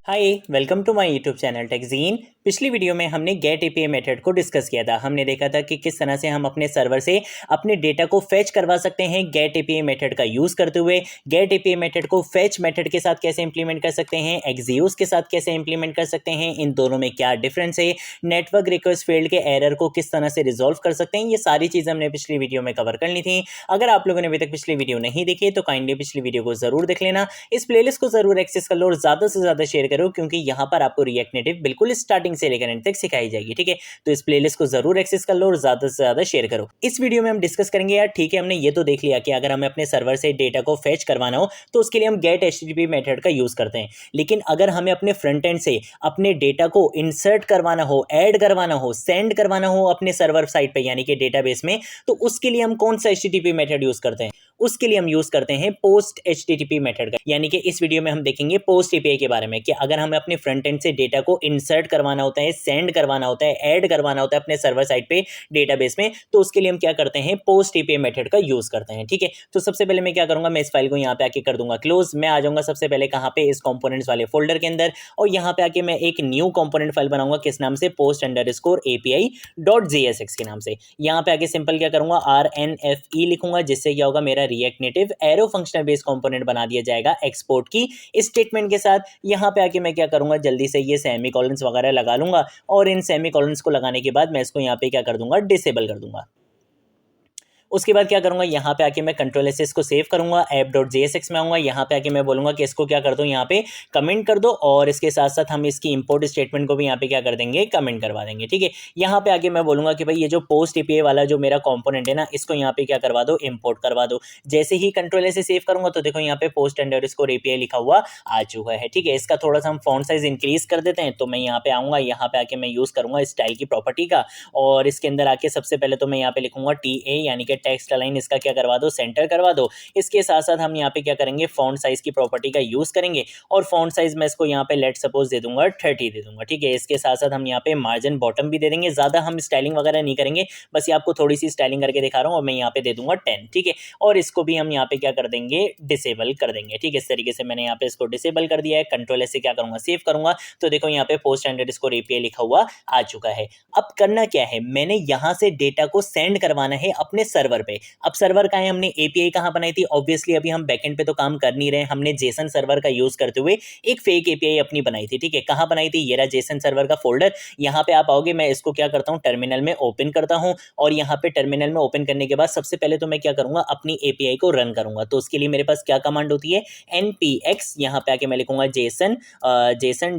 Hi welcome to my YouTube channel Techgeen. पिछली video में हमने गेट एपीआई मेथड को डिस्कस किया था। हमने देखा था कि किस तरह से हम अपने सर्वर से अपने डेटा को फेच करवा सकते हैं गेट एपीआई मेथड का यूज़ करते हुए। गेट एपीआई मेथड को फेच मेथड के साथ कैसे इंप्लीमेंट कर सकते हैं, एक्सयूज के साथ कैसे इंप्लीमेंट कर सकते हैं, इन दोनों में क्या डिफरेंस है, नेटवर्क रिक्वेस्ट फील्ड के एरर को किस तरह से रिजॉल्व कर सकते हैं, ये सारी चीज़ें हमने पिछली वीडियो में कवर कर ली थी। अगर आप लोगों ने अभी तक पिछली वीडियो नहीं देखी तो काइंडली पिछली वीडियो को जरूर देख लेना। इस प्लेलिस्ट को जरूर एक्सेस कर लो और ज़्यादा से ज़्यादा शेयर करो, क्योंकि यहाँ पर आपको रिएक्ट नेटिव बिल्कुल स्टार्टिंग से लेकर एंड तक सिखाई जाएगी। ठीक है, तो इस प्लेलिस्ट को जरूर एक्सेस कर लो और ज्यादा से ज्यादा शेयर करो। इस वीडियो में हम डिस्कस करेंगे यार, ठीक है, हमने ये तो देख लिया कि अगर हमें अपने सर्वर से डेटा को फेच करवाना हो तो उसके लिए हम गेट एचटीटीपी मेथड का यूज करते हैं। लेकिन अगर हमें अपने फ्रंट एंड से अपने डेटा को इंसर्ट करवाना हो, ऐड करवाना हो, सेंड करवाना हो अपने सर्वर साइट पे यानी कि डेटाबेस में, तो उसके लिए हम कौन सा एचटीटीपी मेथड यूज करते हैं? उसके लिए हम यूज करते हैं पोस्ट एचटीटीपी मेथड का। यानी कि इस वीडियो में हम देखेंगे पोस्ट एपीआई के बारे में कि अगर हमें अपने फ्रंट एंड से डेटा को इंसर्ट करवाना होता है, सेंड करवाना होता है, ऐड करवाना होता है अपने सर्वर साइट पे डेटाबेस में, तो उसके लिए हम क्या करते हैं? पोस्ट एपीआई मेथड का यूज करते हैं। ठीक है, तो सबसे पहले मैं क्या करूंगा, मैं इस फाइल को यहाँ पे आके कर दूंगा क्लोज। मैं आ जाऊंगा सबसे पहले कहाँ पे, इस कंपोनेंट्स वाले फोल्डर के अंदर, और यहाँ पे आके मैं एक न्यू कंपोनेंट फाइल बनाऊंगा। किस नाम से? post_api.jsx के नाम से। यहाँ पे आके सिंपल क्या करूंगा, RNFE लिखूंगा, जिससे क्या होगा, मेरा react native arrow functional base component बना दिया जाएगा एक्सपोर्ट की स्टेटमेंट के साथ। यहाँ पे आके मैं क्या करूंगा, जल्दी से ये सेमीकोलंस वगैरह लगा लूंगा, और इन सेमीकोलंस को लगाने के बाद मैं इसको यहाँ पे क्या कर दूंगा, डिसेबल कर दूंगा। उसके बाद क्या करूंगा, यहाँ पे आके मैं कंट्रोल एस को सेव करूंगा, app.jsx में आऊंगा। यहाँ पे आके मैं बोलूंगा कि इसको क्या कर दो, यहाँ पे कमेंट कर दो, और इसके साथ साथ हम इसकी इंपोर्ट स्टेटमेंट को भी यहाँ पे क्या कर देंगे, कमेंट करवा देंगे। ठीक है, यहाँ पे आके मैं बोलूंगा कि भाई ये जो पोस्ट एपीआई वाला जो मेरा कंपोनेंट है ना, इसको यहाँ पे क्या करवा दो, इंपोर्ट करवा दो। जैसे ही कंट्रोल एस सेव करूंगा तो देखो यहाँ पे post_api लिखा हुआ आ चुका है। ठीक है, इसका थोड़ा सा हम फॉन्ट साइज इंक्रीज कर देते हैं। तो मैं यहाँ पे आऊंगा, यहाँ पे आके मैं यूज करूंगा स्टाइल की प्रॉपर्टी का, और इसके अंदर आके सबसे पहले तो मैं यहाँ पे लिखूंगा TA यानी कि टेक्स्ट अलाइन, इसका क्या करवा दो, सेंटर करवा दो। इसके साथ साथ हम यहाँ पे क्या करेंगे, फॉन्ट साइज की प्रॉपर्टी का यूज करेंगे, और फॉन्ट साइज मैं इसको यहाँ पे लेट सपोज दे दूंगा 30 दे दूंगा। ठीक है, इसके साथ साथ हम यहाँ पे मार्जिन बॉटम भी दे देंगे। ज्यादा हम स्टाइलिंग वगैरह नहीं करेंगे, बस ये आपको थोड़ी सी स्टाइलिंग करके दिखा रहा हूँ, और मैं यहाँ पे दे दूंगा 10। ठीक है, और इसको भी हम यहाँ पे क्या कर देंगे, डिसेबल कर देंगे। ठीक है, इस तरीके से मैंने यहाँ पे इसको डिसेबल कर दिया है। कंट्रोल एस से क्या करूंगा, सेव करूंगा, तो देखो यहाँ पे post_api लिखा हुआ आ चुका है। अब करना क्या है, मैंने यहाँ से डेटा को सेंड करवाना है अपने सर्वर पे। अब सर्वर का है, हमने एपीआई कहाँ बनाई थी? ऑब्वियसली अभी हम बैकएंड पे तो काम कर नहीं रहे, हमने जेसन सर्वर का यूज करते हुए एक फेक एपीआई अपनी बनाई थी। ठीक है, कहाँ बनाई थी? ये रहा जेसन सर्वर का फोल्डर। यहाँ पे आप आओगे, मैं इसको क्या करता हूँ, टर्मिनल में ओपन करता हूँ, और यहाँ पे टर्मिनल में ओपन करने के बाद सबसे पहले तो मैं क्या करूंगा, अपनी एपीआई को रन करूंगा। तो उसके लिए मेरे पास क्या कमांड होती है, npx, यहाँ पे आके मैं लिखूंगा जेसन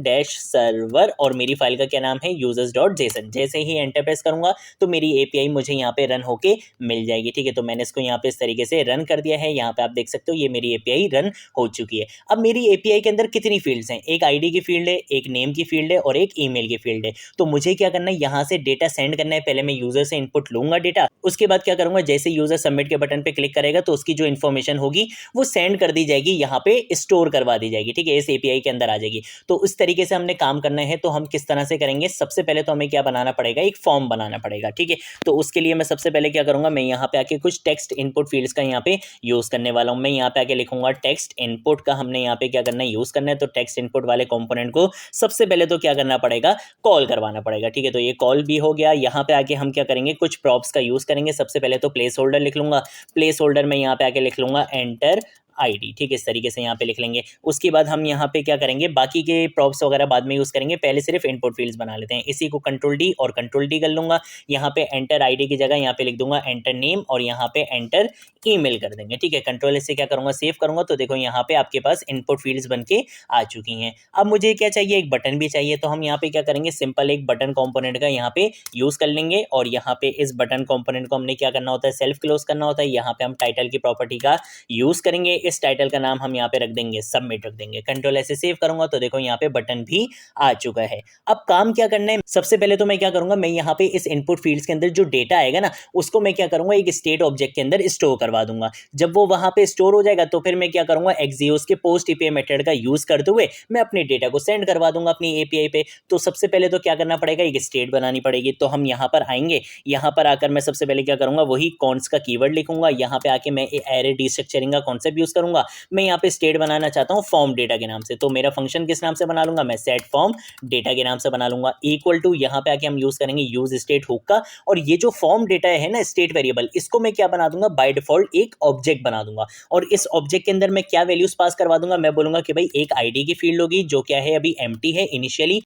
डैश सर्वर, और मेरी फाइल का क्या नाम है, users.json। जैसे ही एंटर प्रेस करूंगा तो मेरी एपीआई मुझे यहाँ पे रन होके मिल जाएगी। ठीक है, तो मैंने इसको यहाँ पे इस तरीके से रन कर दिया है। यहाँ पे आप देख सकते हो ये मेरी एपीआई रन हो चुकी है। अब मेरी एपीआई के अंदर कितनी फील्ड्स हैं? एक आईडी की फील्ड है, एक नेम की फील्ड है, और एक ईमेल की फील्ड है। तो मुझे क्या करना है, यहाँ से डेटा सेंड करना है। पहले मैं यूजर से इनपुट लूंगा डेटा, उसके बाद क्या करूंगा, जैसे यूजर सबमिट के बटन पे क्लिक करेगा तो उसकी जो इन्फॉर्मेशन होगी वो सेंड कर दी जाएगी, यहाँ पे स्टोर करवा दी जाएगी। ठीक है, इस एपीआई के अंदर आ जाएगी। तो इस तरीके से हमने काम करना है। तो हम किस तरह से करेंगे, सबसे पहले तो हमें क्या बनाना पड़ेगा, एक फॉर्म बनाना पड़ेगा। ठीक है, तो उसके लिए मैं सबसे पहले क्या करूंगा, मैं यहाँ पे आके कुछ टेक्स्ट इनपुट फील्ड्स का यहाँ पे यूज करने वाला हूं। मैं यहाँ पे आके लिखूंगा टेक्स्ट इनपुट का, हमने यहाँ पे क्या करना है, यूज करना है। तो टेक्स्ट इनपुट वाले कंपोनेंट को सबसे पहले तो क्या करना पड़ेगा, कॉल करवाना पड़ेगा। ठीक है, तो ये कॉल भी हो गया। यहाँ पे आके हम क्या करेंगे, कुछ प्रॉप्स का यूज करेंगे। सबसे पहले तो प्लेस होल्डर लिख लूंगा। प्लेस होल्डर में यहाँ पे आके लिख लूंगा एंटर आईडी। ठीक है, इस तरीके से यहाँ पे लिख लेंगे। उसके बाद हम यहाँ पे क्या करेंगे, बाकी के प्रॉप्स वगैरह बाद में यूज करेंगे, पहले सिर्फ इनपुट फील्ड्स बना लेते हैं। इसी को कंट्रोल डी और कंट्रोल डी कर लूंगा। यहाँ पे एंटर आईडी की जगह यहाँ पे लिख दूंगा एंटर नेम, और यहाँ पे एंटर ईमेल कर देंगे। ठीक है, कंट्रोल इससे क्या करूंगा, सेव करूंगा, तो देखो यहाँ पे आपके पास इनपुट फील्ड्स बन के आ चुकी हैं। अब मुझे क्या चाहिए, एक बटन भी चाहिए। तो हम यहाँ पे क्या करेंगे, सिंपल एक बटन कंपोनेंट का यहाँ पे यूज कर लेंगे, और यहाँ पे इस बटन कंपोनेंट को हमने क्या करना होता है, सेल्फ क्लोज करना होता है। यहाँ पे हम टाइटल की प्रॉपर्टी का यूज करेंगे। इस टाइटल का नाम हम यहाँ पे रख देंगे सबमिट रख देंगे। कंट्रोल ऐसे सेव करूंगा तो देखो यहाँ पे बटन भी आ चुका है। अब काम क्या करना है, सबसे पहले तो मैं क्या करूंगा, मैं यहाँ पे इस इनपुट फील्ड्स के अंदर जो डेटा आएगा ना, उसको मैं क्या करूंगा, एक स्टेट ऑब्जेक्ट के अंदर स्टोर करवा दूंगा। जब वो वहां पे स्टोर हो जाएगा तो फिर मैं क्या करूंगा, एक्सियोस के पोस्ट एपीआई मेथड का यूज करते हुए मैं अपने डेटा को सेंड करवा दूंगा अपनी एपीआई पे। तो सबसे पहले तो क्या करना पड़ेगा, एक स्टेट बनानी पड़ेगी। तो हम यहाँ पर आएंगे, यहाँ पर आकर मैं सबसे पहले क्या करूंगा, वही कॉन्स का कीवर्ड लिखूंगा। यहाँ पे आके मैं एरे डीस्ट्रक्चरिंग का कॉन्सेप्ट यूज करूंगा, मैं यहाँ पे स्टेट बनाना चाहता हूँ फॉर्म डेटा के नाम से, तो मेरा फंक्शन किस नाम से बना लूंगा, मैं सेट फॉर्म डेटा के नाम से बना लूंगा। इक्वल टू यहाँ पे आके हम यूज करेंगे यूज स्टेट हुक का, और ये जो फॉर्म डेटा है ना स्टेट वेरिएबल, इसको मैं क्या बना दूंगा, बाय डिफॉल्ट एक ऑब्जेक्ट बना दूंगा। और इस ऑब्जेक्ट के अंदर मैं क्या वैल्यूज पास करवा दूंगा, मैं बोलूंगा कि भाई एक आईडी की फील्ड होगी जो क्या है अभी एम्प्टी है इनिशियली,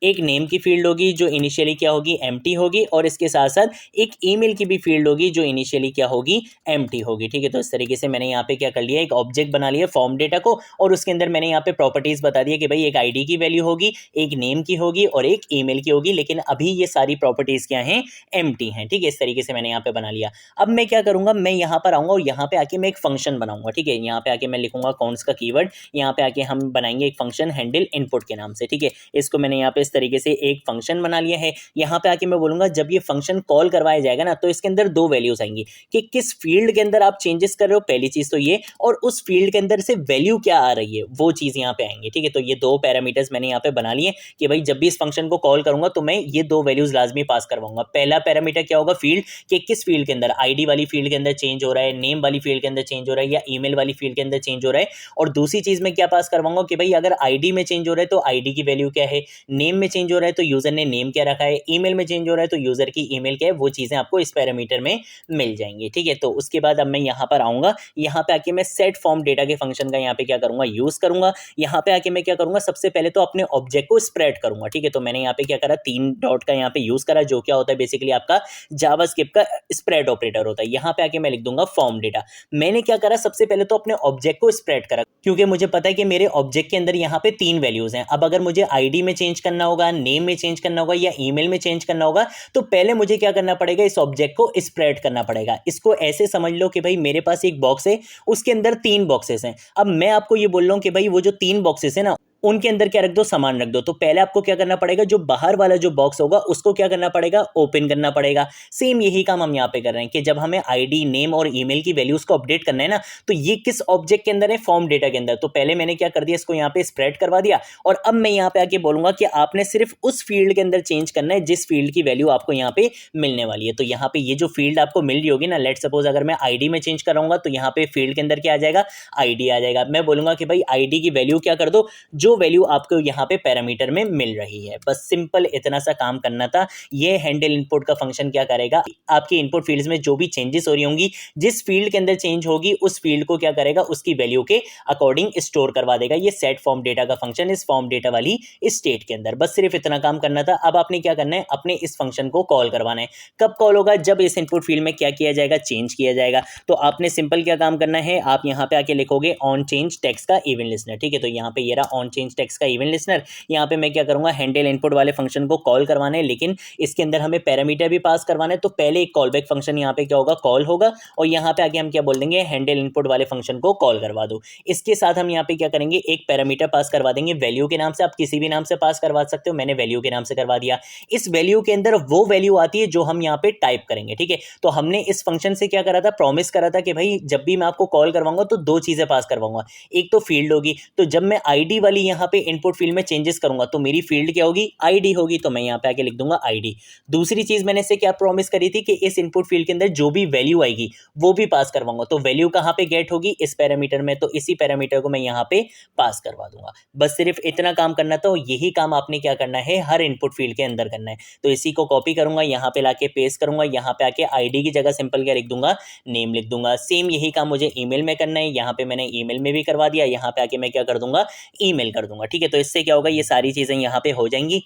एक नेम की फील्ड होगी जो इनिशियली क्या होगी, एम्प्टी होगी, और इसके साथ साथ एक ईमेल की भी फील्ड होगी जो इनिशियली क्या होगी, एम्प्टी होगी। ठीक है, तो इस तरीके से मैंने यहाँ पे क्या कर लिया, एक ऑब्जेक्ट बना लिया फॉर्म डेटा को, और उसके अंदर मैंने यहाँ पे प्रॉपर्टीज बता दिया कि भाई एक आईडी की वैल्यू होगी, एक नेम की होगी और एक ईमेल की होगी, लेकिन अभी ये सारी प्रॉपर्टीज क्या हैं, एम्प्टी हैं। ठीक है, इस तरीके से मैंने यहाँ पे बना लिया। अब मैं क्या करूंगा, मैं यहाँ पर आऊंगा और यहाँ पे आके मैं एक फंक्शन बनाऊंगा। ठीक है, यहाँ पे आके मैं लिखूंगा कौन सा कीवर्ड, यहाँ पे आके हम बनाएंगे एक फंक्शन हैंडल इनपुट के नाम से। ठीक है, इसको मैंने यहाँ पे इस तरीके से एक फंक्शन बना लिया है। यहाँ पे आके मैं बोलूंगा जब ये फंक्शन कॉल करवाया जाएगा ना, तो इसके अंदर दो वैल्यूज आएंगी कि किस फील्ड के अंदर आप चेंजेस कर रहे हो, पहली चीज तो ये, और उस फील्ड के अंदर से वैल्यू क्या आ रही है वो चीज यहाँ पे आएंगी। ठीक है, तो ये दो पैरामीटर्स मैंने यहाँ पे बना लिए कि भाई जब भी इस फंक्शन को कॉल करूंगा तो मैं ये दो वैल्यूज लाजमी पास करवाऊंगा। पहला पैरामीटर क्या होगा, फील्ड, कि किस फील्ड के अंदर, आईडी वाली फील्ड के अंदर चेंज हो रहा है, नेम वाली फील्ड के अंदर चेंज हो रहा है, या ईमेल वाली फील्ड के अंदर चेंज हो रहा है। और दूसरी चीज में क्या पास करवाऊंगा कि भाई अगर आईडी में चेंज हो रहा है तो आईडी की वैल्यू क्या है, नेम में चेंज हो रहा है तो यूजर ने नेम क्या रखा है, ईमेल में चेंज हो रहा है तो यूजर की ईमेल क्या है, वो चीजें आपको इस पैरामीटर में मिल जाएंगी। ठीक है, तो उसके बाद अब मैं यहाँ पर आऊंगा, यहाँ पे आके मैं सेट फॉर्म डेटा के फंक्शन का यहाँ पे क्या करूंगा, यूज करूंगा। यहाँ पे आके मैं क्या करूंगा, सबसे पहले तो अपने ऑब्जेक्ट को स्प्रेड करूंगा। ठीक है, तो मैंने यहाँ पे क्या करा, 3 डॉट का यहाँ पे यूज करा, जो क्या होता है बेसिकली आपका जावास्क्रिप्ट का स्प्रेड ऑपरेटर होता है। यहाँ पे आके मैं लिख दूंगा फॉर्म डेटा। मैंने क्या करा, सबसे पहले तो अपने ऑब्जेक्ट को स्प्रेड करा, क्योंकि मुझे पता है कि मेरे ऑब्जेक्ट के अंदर यहाँ पे 3 वैल्यूज हैं। अब अगर मुझे आईडी में चेंज करना होगा, नेम में चेंज करना होगा या ईमेल में चेंज करना होगा, तो पहले मुझे क्या करना पड़ेगा, इस ऑब्जेक्ट को स्प्रेड करना पड़ेगा। इसको ऐसे समझ लो कि भाई मेरे पास एक बॉक्स है, उसके अंदर 3 बॉक्सेस हैं। अब मैं आपको ये बोल रहा हूं कि भाई वो जो 3 बॉक्सेस है ना, उनके अंदर क्या रख दो, सामान रख दो। तो पहले आपको क्या करना पड़ेगा, जो बाहर वाला जो बॉक्स होगा उसको क्या करना पड़ेगा, ओपन करना पड़ेगा। सेम यही काम हम यहाँ पे कर रहे हैं कि जब हमें आईडी, नेम और ईमेल की वैल्यूज को अपडेट करना है ना, तो ये किस ऑब्जेक्ट के अंदर है, फॉर्म डेटा के अंदर। तो पहले मैंने क्या कर दिया, इसको यहाँ पे स्प्रेड करवा दिया, और अब मैं यहाँ पे आके बोलूंगा कि आपने सिर्फ उस फील्ड के अंदर चेंज करना है जिस फील्ड की वैल्यू आपको यहाँ पे मिलने वाली है। तो यहाँ पे ये जो फील्ड आपको मिल रही होगी ना, लेट सपोज अगर मैं आईडी में चेंज कराऊंगा तो यहाँ पे फील्ड के अंदर क्या आ जाएगा, आईडी आ जाएगा। मैं बोलूंगा कि भाई आईडी की वैल्यू क्या कर दो, जो वैल्यू आपको यहाँ पे पैरामीटर में मिल रही है। बस सिंपल इतना सा काम करना था। ये हैंडल इनपुट का फंक्शन क्या करेगा, आपकी इनपुट फील्ड्स में जो भी चेंजेस हो रही होंगी, जिस फील्ड के अंदर चेंज होगी उस फील्ड को क्या करेगा, उसकी वैल्यू के अकॉर्डिंग स्टोर करवा देगा। ये सेट फॉर्म डेटा का फंक्शन इस फॉर्म डेटा वाली स्टेट के अंदर। बस सिर्फ इतना काम करना था। अब आपने क्या करना है, अपने इस फंक्शन को कॉल करवाना है। कब कॉल होगा, जब इस इनपुट फील्ड में क्या किया जाएगा, चेंज किया जाएगा। तो आपने सिंपल क्या काम करना है, आप यहाँ पे आके लिखोगे ऑन चेंज टेक्स्ट का इवेंट लिस्नर। ठीक है, तो यहाँ पे ये रहा ऑन चेंज टेक्स्ट का इवेंट लिस्नर। यहाँ पे मैं क्या करूंगा, हैंडल इनपुट वाले फंक्शन को कॉल करवाना है, लेकिन इसके अंदर हमें पैरामीटर भी पास करवाना है। तो पहले एक कॉल बैक फंक्शन यहाँ पे क्या होगा, कॉल होगा, और यहाँ पे आगे हम क्या बोल देंगे, हैंडल इनपुट वाले फंक्शन को कॉल करवा दो। इसके साथ हम यहाँ पे क्या करेंगे, एक पैरामीटर पास करवा देंगे वैल्यू के नाम से। आप किसी भी नाम से पास करवा सकते हो, मैंने वैल्यू के नाम से करवा दिया। इस वैल्यू के अंदर वो वैल्यू आती है जो हम यहाँ पे टाइप करेंगे। ठीक है, तो हमने इस फंक्शन से क्या करा था, प्रॉमिस करा था कि भाई जब भी मैं आपको कॉल करवाऊंगा तो 2 चीजें पास करवाऊंगा। एक तो फील्ड होगी, तो जब मैं आईडी वाली यहाँ पे इनपुट फील्ड में चेंजेस करूंगा तो मेरी फील्ड क्या होगी, आईडी होगी, तो मैं यहाँ पे आके लिख दूंगा आईडी। दूसरी चीज मैंने इससे क्या प्रॉमिस करी थी कि इस इनपुट फील्ड के अंदर जो भी वैल्यू आएगी वो भी पास करवाऊंगा। तो वैल्यू कहाँ पे गेट होगी, इस पैरामीटर में, तो इसी पैरामीटर को मैं यहाँ पे पास करवा दूंगा। बस सिर्फ इतना काम करना था, यही काम आपने क्या करना है, हर इनपुट फील्ड के अंदर करना है। तो इसी को कॉपी करूंगा, यहाँ पे लाके पेस्ट करूंगा, यहाँ पे आके आईडी की जगह सिंपल क्या लिख दूंगा, नेम लिख दूंगा। सेम यही काम मुझे ईमेल में करना है, यहाँ पे मैंने ईमेल में भी करवा दिया, यहाँ पे आके मैं क्या कर दूंगा, ईमेल कर दूंगा। ठीक है, तो इससे क्या होगा, ये सारी चीजें यहाँ पे हो जाएंगी।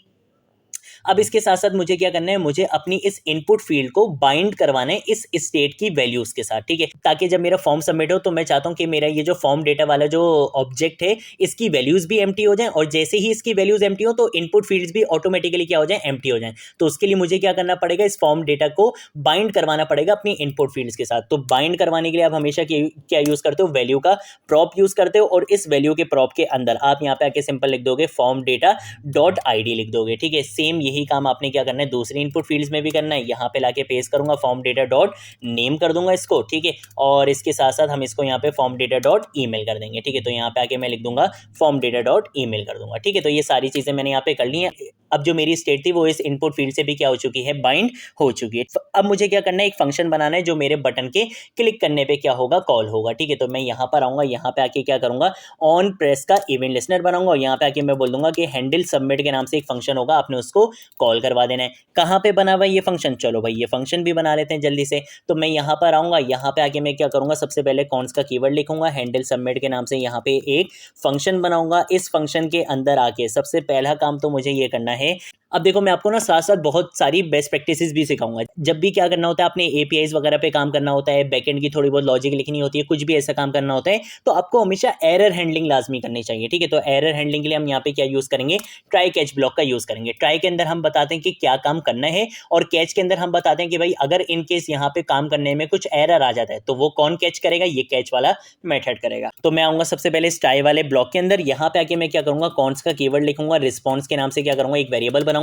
अब इसके साथ साथ मुझे क्या करना है, मुझे अपनी इस इनपुट फील्ड को बाइंड करवाना है इस स्टेट की वैल्यूज के साथ। ठीक है, ताकि जब मेरा फॉर्म सबमिट हो तो मैं चाहता हूं कि मेरा ये जो फॉर्म डेटा वाला जो ऑब्जेक्ट है इसकी वैल्यूज भी एम्प्टी हो जाएं, और जैसे ही इसकी वैल्यूज एम्प्टी हो तो इनपुट फील्ड्स भी ऑटोमेटिकली क्या हो जाए, एम्प्टी हो जाएं। तो उसके लिए मुझे क्या करना पड़ेगा, इस फॉर्म डेटा को बाइंड करवाना पड़ेगा अपनी इनपुट फील्ड्स के साथ। तो बाइंड करवाने के लिए आप हमेशा क्या यूज करते हो, वैल्यू का प्रॉप यूज करते हो, और इस वैल्यू के प्रॉप के अंदर आप यहाँ पे आके सिंपल लिख दोगे फॉर्म डेटा डॉट आईडी लिख दोगे। ठीक है, सेम यही काम आपने क्या करना है, दूसरी इनपुट फील्ड्स में भी करना है। यहाँ पे लाके पेस्ट करूंगा फॉर्म डेटा डॉट नेम कर दूंगा इसको। ठीक है, और इसके साथ साथ हम इसको यहाँ पे फॉर्म डेटा डॉट ईमेल कर देंगे। ठीक है, तो यहाँ पे आके मैं लिख दूंगा फॉर्म डेटा डॉट ईमेल कर दूंगा। ठीक है, तो ये सारी चीजें मैंने यहाँ पे कर ली हैं। अब जो मेरी स्टेट थी वो इस इनपुट फील्ड से भी क्या हो चुकी है, बाइंड हो चुकी है। अब मुझे क्या करना है, एक फंक्शन बनाना है जो मेरे बटन के क्लिक करने पे क्या होगा, कॉल होगा। ठीक है, तो मैं यहाँ पर आऊंगा, यहाँ पे आके क्या करूंगा, ऑन प्रेस का इवेंट लिसनर बनाऊंगा और यहाँ पे आके मैं बोल दूंगा कि हैंडल सबमिट के नाम से एक फंक्शन होगा, आपने उसको कॉल करवा देना है। कहाँ पे बना हुआ ये फंक्शन, चलो भाई ये फंक्शन भी बना लेते हैं जल्दी से। तो मैं यहाँ पर आऊंगा, यहाँ पे आके मैं क्या करूंगा, सबसे पहले कॉन्स का कीवर्ड लिखूंगा, हैंडल सबमिट के नाम से यहाँ पे एक फंक्शन बनाऊंगा। इस फंक्शन के अंदर आके सबसे पहला काम तो मुझे ये करना है, अब देखो मैं आपको ना साथ साथ बहुत सारी बेस्ट प्रैक्टिसेस भी सिखाऊंगा। जब भी क्या करना होता है, अपने एपीआईज वगैरह पे काम करना होता है, बैकएंड की थोड़ी बहुत लॉजिक लिखनी होती है, कुछ भी ऐसा काम करना होता है, तो आपको हमेशा एरर हैंडलिंग लाजमी करनी चाहिए। ठीक है, तो एरर हैंडलिंग के लिए हम यहाँ पे क्या यूज करेंगे, ट्राई कैच ब्लॉक का यूज करेंगे। ट्राई के अंदर हम बताते हैं कि क्या काम करना है और कैच के अंदर हम बताते हैं कि भाई अगर इन केस यहाँ पे काम करने में कुछ एरर आ जाता है तो वो कौन कैच करेगा, ये कैच वाला मेथड करेगा। तो मैं आऊंगा सबसे पहले ट्राई वाले ब्लॉक के अंदर, यहाँ पे आके मैं क्या करूंगा, कॉन्स का कीवर्ड लिखूंगा, रिस्पॉन्स के नाम से क्या करूंगा, एक वेरिएबल बनाऊंगा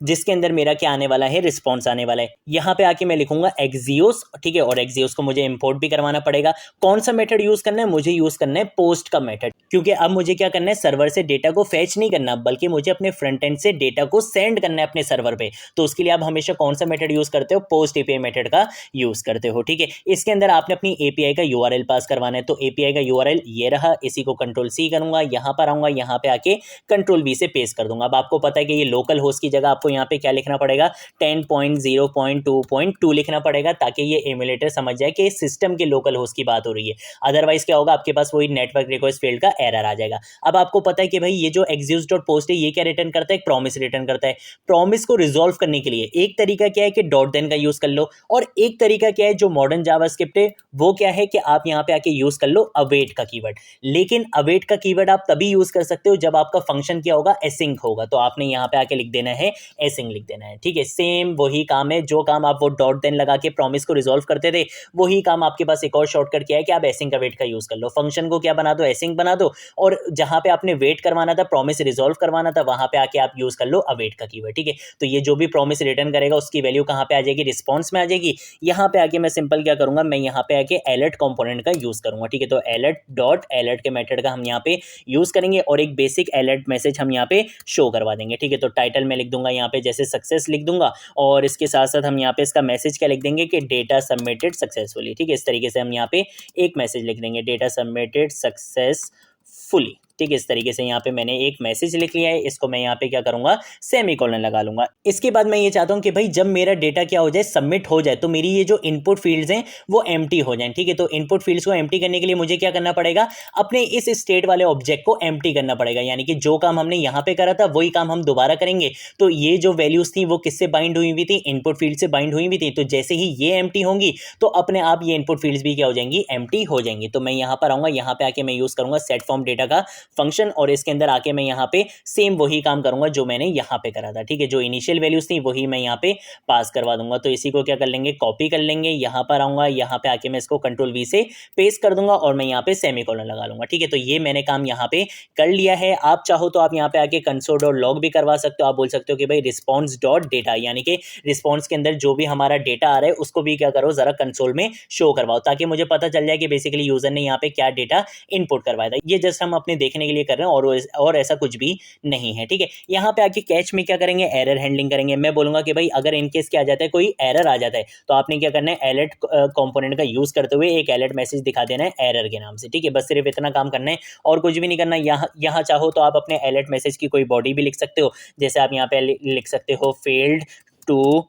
जिसके अंदर मेरा क्या आने वाला है, रिस्पॉन्स आने वाला है। यहाँ पे आके मैं लिखूंगा एक्सियोस। ठीक है, और एक्सियोस को मुझे इंपोर्ट भी करवाना पड़ेगा। कौन सा मेथड यूज करना है, मुझे यूज करना है पोस्ट का मेथड, क्योंकि अब मुझे क्या करना है, सर्वर से डेटा को फेच नहीं करना बल्कि मुझे अपने फ्रंट एंड से डेटा को सेंड करना है अपने सर्वर पे। तो उसके लिए आप हमेशा कौन सा मेथड यूज करते हो, पोस्ट एपीआई मेथड का यूज करते हो। ठीक है, इसके अंदर आपने अपनी एपीआई का यूआरएल पास करवाना है। तो एपीआई का यूआरएल ये रहा, इसी को कंट्रोल सी करूंगा, यहाँ पर आऊंगा, यहाँ पे आके कंट्रोल वी से पेस्ट कर दूंगा। अब आपको पता है कि ये लोकल होस्ट की जगह आपको यहाँ पे क्या लिखना पड़ेगा, 10.0.2.2 लिखना पड़ेगा, ताकि ये एमुलेटर समझ जाए कि सिस्टम के लोकल होस्ट की बात हो रही है। अदरवाइज क्या होगा, आपके पास वही नेटवर्क रिक्वेस्ट फील्ड का एरर आ जाएगा। अब आपको पता है कि भाई ये जो exeus.post है ये क्या रिटर्न करता है, एक प्रॉमिस रिटर्न करता है। प्रॉमिस को रिजॉल्व करने के लिए एक तरीका क्या है कि डॉट देन का यूज कर लो, और एक तरीका क्या है जो मॉडर्न जावास्क्रिप्ट है वो क्या है कि आप यहाँ पे आके यूज कर लो अवेट का कीवर्ड। लेकिन अवेट का कीवर्ड आप तभी यूज कर सकते हो जब आपका फंक्शन क्या होगा, एसिंक होगा। तो आपने यहाँ पे आके लिख देना है एसिंक लिख देना है। ठीक है, सेम वही काम है, जो काम आप वो डॉट देन लगा के प्रॉमिस को रिजॉल्व करते थे, वही काम आपके पास एक और शॉर्टकट क्या है कि आप एसिंक अवेट का यूज कर लो। फंक्शन को क्या बना दो, एसिंक बना दो, और जहां पे आपने वेट करवाना था, प्रॉमिस रिजॉल्व करवाना था, वहां पे आके आप यूज कर लो अवेट का कीवर्ड। ठीक है, तो ये जो भी प्रॉमिस रिटर्न करेगा उसकी वैल्यू कहां पे आ जाएगी, रिस्पॉन्स में आ जाएगी। यहाँ पे आके मैं सिंपल क्या करूंगा, मैं यहाँ पे आके अलर्ट कंपोनेंट का यूज करूंगा। ठीक है, तो अलर्ट डॉट अलर्ट के मेथड का हम यहाँ पे यूज करेंगे और एक बेसिक अलर्ट मैसेज हम यहाँ पे शो करवा देंगे। ठीक है, तो टाइटल में लिख दूंगा यहाँ पे जैसे सक्सेस लिख दूंगा, और इसके साथ साथ हम यहाँ पे इसका मैसेज क्या लिख देंगे कि डेटा सबमिटेड सक्सेसफुली। ठीक है, इस तरीके से हम यहाँ पे एक मैसेज लिख देंगे, डेटा सबमिटेड सक्सेसफुली। ठीक है, इस तरीके से यहाँ पे मैंने एक मैसेज लिख लिया है, इसको मैं यहाँ पे क्या करूंगा, सेमीकोलन लगा लूंगा। इसके बाद मैं ये चाहता हूँ कि भाई जब मेरा डेटा क्या हो जाए, सबमिट हो जाए, तो मेरी ये जो इनपुट फील्ड्स हैं वो एम्प्टी हो जाएं। ठीक है, तो इनपुट फील्ड्स को एम्प्टी करने के लिए मुझे क्या करना पड़ेगा, अपने इस स्टेट वाले ऑब्जेक्ट को एम्प्टी करना पड़ेगा। यानी कि जो काम हमने यहाँ पे करा था वही काम हम दोबारा करेंगे। तो ये जो वैल्यूज थी वो किससे बाइंड हुई हुई थी, इनपुट फील्ड से बाइंड हुई हुई थी। तो जैसे ही ये एम्प्टी होंगी तो अपने आप ये इनपुट फील्ड्स भी क्या हो जाएंगी, एम्प्टी हो जाएंगी। तो मैं यहाँ पर आऊंगा, यहाँ पे आके मैं यूज करूंगा सेट फॉर्म डेटा का फंक्शन, और इसके अंदर आके मैं यहाँ पे सेम वही काम करूंगा जो मैंने यहाँ पे करा था। ठीक है, जो इनिशियल वैल्यूज थी वही मैं यहाँ पे पास करवा दूंगा। तो इसी को क्या कर लेंगे, कॉपी कर लेंगे, यहाँ पर आऊंगा, यहाँ पे आके मैं इसको कंट्रोल वी से पेस्ट कर दूंगा और मैं यहाँ पे सेमीकोलन लगा लूंगा। ठीक है, तो ये मैंने काम यहाँ पे कर लिया है। आप चाहो तो आप यहाँ पे आके console.log भी करवा सकते हो। आप बोल सकते हो कि भाई रिस्पॉन्स डॉट डेटा, यानी कि रिस्पॉन्स के अंदर जो भी हमारा डेटा आ रहा है उसको भी क्या करो, जरा कंसोल में शो करवाओ, ताकि मुझे पता चल जाए कि बेसिकली यूजर ने यहाँ पे क्या डेटा इनपुट करवाया था। ये जस्ट हम अपने देखने के लिए कर रहे हैं और ऐसा कुछ भी नहीं है। ठीक है, यहाँ पे आके कैच में क्या करेंगे, एरर हैंडलिंग करेंगे। मैं बोलूंगा कि भाई अगर इनकेस क्या आ जाता है, कोई एरर आ जाता है, तो आपने क्या करना है, अलर्ट कंपोनेंट का यूज करते हुए एक अलर्ट मैसेज दिखा देना है एरर के नाम से। ठीक है, बस सिर्फ इतना काम करना है और कुछ भी नहीं करना। यहाँ चाहो तो आप अपने अलर्ट मैसेज की कोई बॉडी भी लिख सकते हो, जैसे आप यहाँ पे लिख सकते हो फेल्ड टू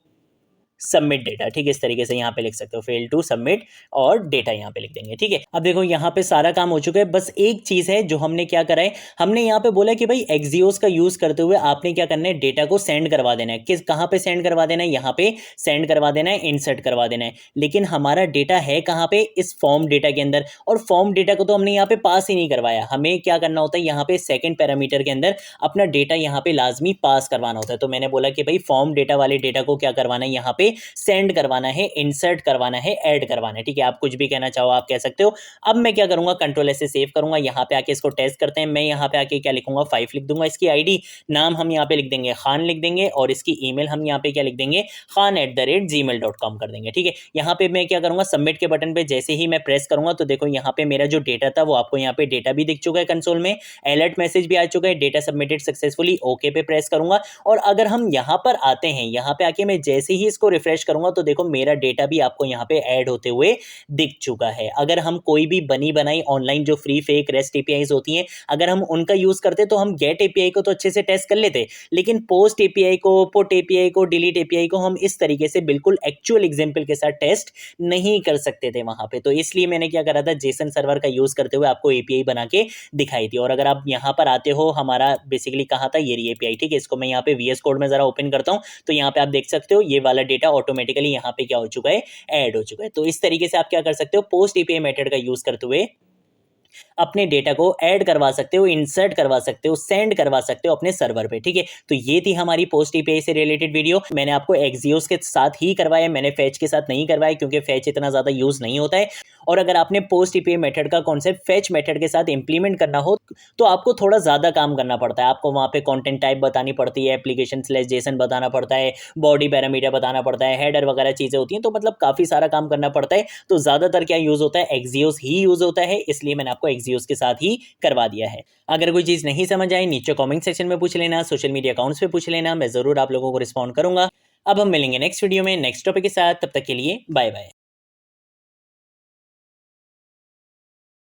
सबमिट डेटा। ठीक है, इस तरीके से यहाँ पे लिख सकते हो फेल टू सबमिट, और डेटा यहाँ पे लिख देंगे। ठीक है, अब देखो यहाँ पे सारा काम हो चुका है। बस एक चीज है जो हमने क्या करा है, हमने यहाँ पे बोला कि भाई एक्सियोस का यूज करते हुए आपने क्या करना है, डेटा को सेंड करवा देना है। किस कहाँ पे सेंड करवा देना है, यहाँ पे सेंड करवा देना है, इंसर्ट करवा देना है। लेकिन हमारा डेटा है कहाँ पे, इस फॉर्म डेटा के अंदर, और फॉर्म डेटा को तो हमने यहाँ पे पास ही नहीं करवाया। हमें क्या करना होता है, यहाँ पे सेकंड पैरामीटर के अंदर अपना डेटा यहाँ पे लाजमी पास करवाना होता है। तो मैंने बोला कि भाई फॉर्म डेटा वाले डेटा को क्या करवाना है, यहाँ पे पे सेंड करवाना है, इंसर्ट करवाना है, ऐड करवाना है। ठीक है, आप कुछ भी कहना चाहो आप कह सकते हो। अब मैं क्या करूंगा, कंट्रोल ऐसे सेव करूंगा, यहाँ पे आके इसको टेस्ट करते हैं। मैं यहाँ पे आके क्या लिखूंगा, 5 लिख दूंगा। इसकी आईडी नाम हम यहाँ पे लिख देंगे खान लिख देंगे, और इसकी ईमेल हम यहाँ पे क्या लिख देंगे, khan@gmail.com कर देंगे। ठीक है, यहाँ पे मैं क्या करूंगा, सबमिट के बटन पे जैसे ही मैं प्रेस करूंगा तो देखो यहाँ पे मेरा जो डेटा था वो आपको यहाँ पे डेटा भी दिख चुका है कंसोल में, अलर्ट मैसेज भी आ चुका है, डेटा सबमिटेड सक्सेसफुली, ओके पे प्रेस करूंगा। और अगर हम यहाँ पर आते हैं, यहाँ पे आके मैं जैसे ही इसको रिफ्रेश करूंगा तो देखो मेरा डेटा भी आपको यहाँ पे ऐड होते हुए दिख चुका है। अगर हम कोई भी बनी बनाई ऑनलाइन जो फ्री फेक रेस्ट एपीआईज होती हैं, अगर हम उनका यूज करते तो हम गेट एपीआई को तो अच्छे से टेस्ट कर लेते, लेकिन पोस्ट एपीआई को, पुट एपीआई को, डिलीट एपीआई को हम इस तरीके से बिल्कुल एक्चुअल एग्जांपल के साथ टेस्ट नहीं कर सकते थे वहां पे। तो इसलिए मैंने क्या करा था, जेसन सर्वर का यूज करते हुए आपको एपीआई बना के दिखाई थी। और अगर आप यहाँ पर आते हो, हमारा बेसिकली कहाँ था, ये रही एपीआई। ठीक है, इसको मैं यहाँ पे वीएस कोड में जरा ओपन करता हूँ तो यहाँ पे आप देख सकते हो ये वाला डेटा ऑटोमेटिकली यहाँ पे क्या हो चुका है, ऐड हो चुका है। तो इस तरीके से आप क्या कर सकते हो, पोस्ट एपीआई मेथड का यूज करते हुए अपने डेटा को ऐड करवा सकते हो, इंसर्ट करवा सकते हो, सेंड करवा सकते हो अपने सर्वर पे। ठीक है, तो ये थी हमारी पोस्ट एपीआई से रिलेटेड वीडियो। मैंने आपको एक्सियोस के साथ ही करवाया, मैंने फैच के साथ नहीं करवाया क्योंकि फैच इतना ज्यादा यूज नहीं होता है। और अगर आपने पोस्ट एपीआई मेथड का कॉन्सेप्ट फैच मेथड के साथ इंप्लीमेंट करना हो तो आपको थोड़ा ज्यादा काम करना पड़ता है। आपको वहां पे कंटेंट टाइप बतानी पड़ती है, एप्लीकेशन स्लैश जेसन बताना पड़ता है, बॉडी पैरामीटर बताना पड़ता है, हेडर वगैरह चीजें होती हैं, तो मतलब काफी सारा काम करना पड़ता है। तो ज्यादातर क्या यूज होता है, एक्सियोस ही यूज होता है, इसलिए मैंने आपको एक्सियोस के साथ ही करवा दिया है। अगर कोई चीज नहीं समझ आई नीचे कमेंट सेक्शन में पूछ लेना, सोशल मीडिया अकाउंट्स पे पूछ लेना, मैं जरूर आप लोगों को रिस्पॉन्ड करूंगा। अब हम मिलेंगे नेक्स्ट वीडियो में नेक्स्ट टॉपिक के साथ, तब तक के लिए बाय बाय।